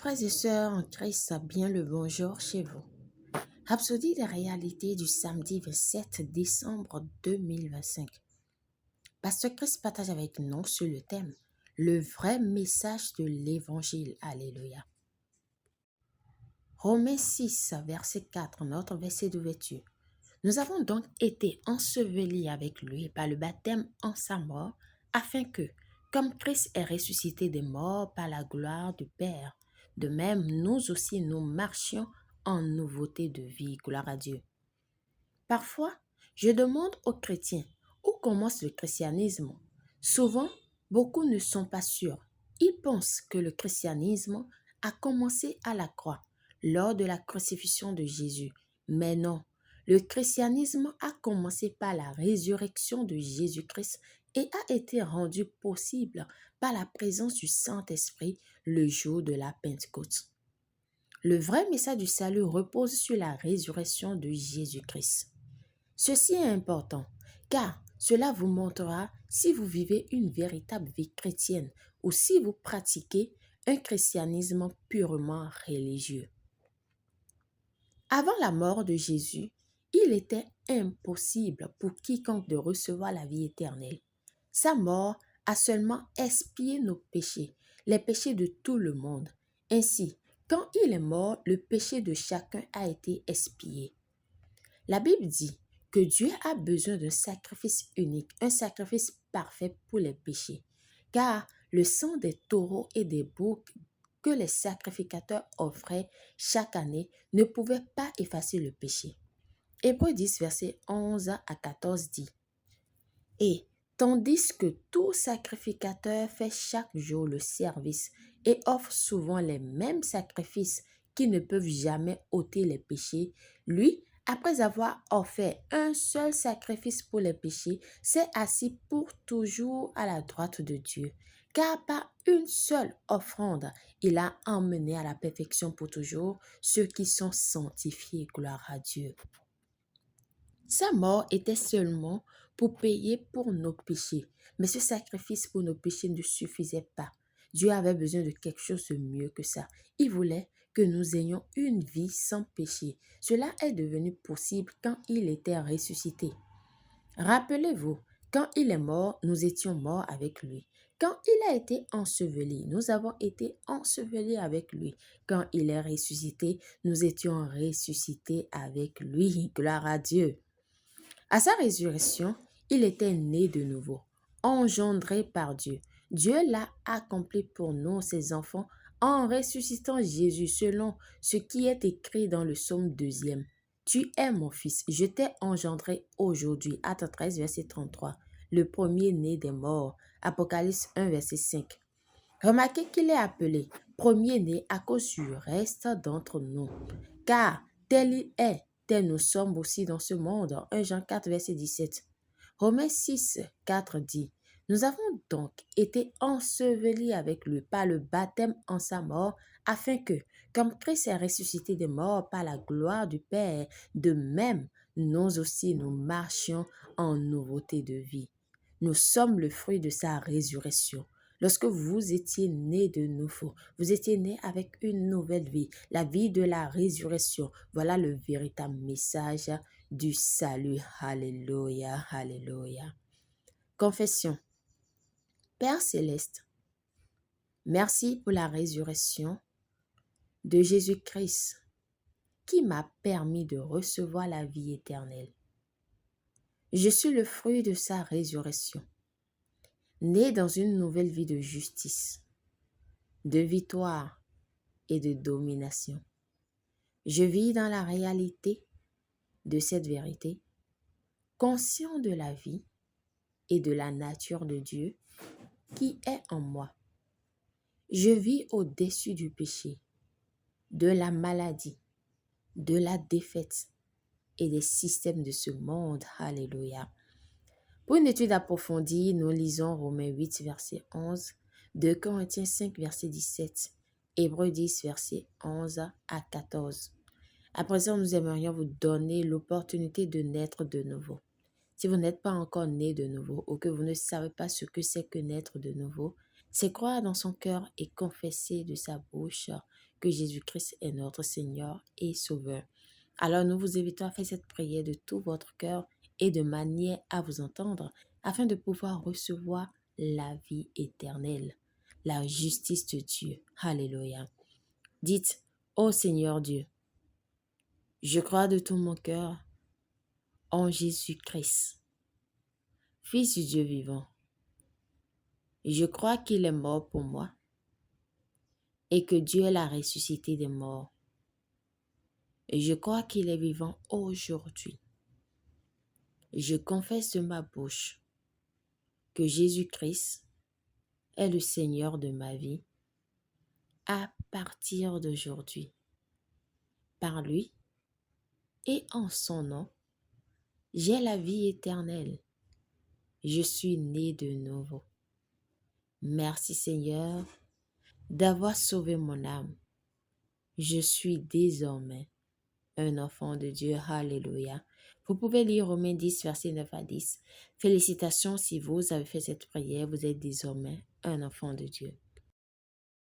Frères et sœurs en Christ, bien le bonjour chez vous. Rhapsodie des réalités du samedi 27 décembre 2025. Pasteur Christ partage avec nous sur le thème le vrai message de l'évangile. Alléluia. Romains 6, verset 4, notre verset d'ouverture. Nous avons donc été ensevelis avec lui par le baptême en sa mort, afin que, comme Christ est ressuscité des morts par la gloire du Père, de même nous aussi nous marchions en nouveauté de vie. Gloire à Dieu. Parfois, je demande aux chrétiens où commence le christianisme. Souvent, beaucoup ne sont pas sûrs. Ils pensent que le christianisme a commencé à la croix, lors de la crucifixion de Jésus. Mais non, le christianisme a commencé par la résurrection de Jésus-Christ et a été rendu possible par la présence du Saint-Esprit le jour de la Pentecôte. Le vrai message du salut repose sur la résurrection de Jésus-Christ. Ceci est important, car cela vous montrera si vous vivez une véritable vie chrétienne ou si vous pratiquez un christianisme purement religieux. Avant la mort de Jésus, il était impossible pour quiconque de recevoir la vie éternelle. Sa mort a seulement expié nos péchés, les péchés de tout le monde. Ainsi, quand il est mort, le péché de chacun a été expié. La Bible dit que Dieu a besoin d'un sacrifice unique, un sacrifice parfait pour les péchés, car le sang des taureaux et des boucs que les sacrificateurs offraient chaque année ne pouvait pas effacer le péché. Hébreux 10, verset 11 à 14 dit « Et tandis que tout sacrificateur fait chaque jour le service et offre souvent les mêmes sacrifices qui ne peuvent jamais ôter les péchés, lui, après avoir offert un seul sacrifice pour les péchés, s'est assis pour toujours à la droite de Dieu. Car par une seule offrande, il a emmené à la perfection pour toujours ceux qui sont sanctifiés. Gloire à Dieu. Sa mort était seulement pour payer pour nos péchés. Mais ce sacrifice pour nos péchés ne suffisait pas. Dieu avait besoin de quelque chose de mieux que ça. Il voulait que nous ayons une vie sans péché. Cela est devenu possible quand il était ressuscité. Rappelez-vous, quand il est mort, nous étions morts avec lui. Quand il a été enseveli, nous avons été ensevelis avec lui. Quand il est ressuscité, nous étions ressuscités avec lui. Gloire à Dieu. À sa résurrection, il était né de nouveau, engendré par Dieu. Dieu l'a accompli pour nous, ses enfants, en ressuscitant Jésus selon ce qui est écrit dans le psaume 2. Tu es mon fils, je t'ai engendré aujourd'hui. Actes 13, verset 33. Le premier-né des morts. Apocalypse 1, verset 5. Remarquez qu'il est appelé premier-né à cause du reste d'entre nous, car tel il est. Tel nous sommes aussi dans ce monde. 1 Jean 4, verset 17. Romains 6, 4 dit « Nous avons donc été ensevelis avec lui par le baptême en sa mort, afin que, comme Christ est ressuscité des morts par la gloire du Père, de même, nous aussi nous marchions en nouveauté de vie. Nous sommes le fruit de sa résurrection. » Lorsque vous étiez né de nouveau, vous étiez né avec une nouvelle vie, la vie de la résurrection. Voilà le véritable message du salut. Alléluia, alléluia. Confession. Père céleste, merci pour la résurrection de Jésus-Christ qui m'a permis de recevoir la vie éternelle. Je suis le fruit de sa résurrection. Né dans une nouvelle vie de justice, de victoire et de domination. Je vis dans la réalité de cette vérité, conscient de la vie et de la nature de Dieu qui est en moi. Je vis au-dessus du péché, de la maladie, de la défaite et des systèmes de ce monde. Alléluia. Pour une étude approfondie, nous lisons Romains 8, verset 11, 2 Corinthiens 5, verset 17, Hébreux 10, verset 11 à 14. À présent, nous aimerions vous donner l'opportunité de naître de nouveau. Si vous n'êtes pas encore né de nouveau ou que vous ne savez pas ce que c'est que naître de nouveau, C'est croire dans son cœur et confesser de sa bouche que Jésus-Christ est notre Seigneur et Sauveur. Alors nous vous invitons à faire cette prière de tout votre cœur et de manière à vous entendre afin de pouvoir recevoir la vie éternelle, la justice de Dieu. Alléluia. Dites, ô Seigneur Dieu, je crois de tout mon cœur en Jésus-Christ, Fils du Dieu vivant. Je crois qu'il est mort pour moi et que Dieu l'a ressuscité des morts. Et je crois qu'il est vivant aujourd'hui. Je confesse de ma bouche que Jésus-Christ est le Seigneur de ma vie à partir d'aujourd'hui. Par lui et en son nom, j'ai la vie éternelle. Je suis né de nouveau. Merci Seigneur d'avoir sauvé mon âme. Je suis désormais un enfant de Dieu. Alléluia. Vous pouvez lire Romains 10, versets 9 à 10. Félicitations si vous avez fait cette prière, vous êtes désormais un enfant de Dieu.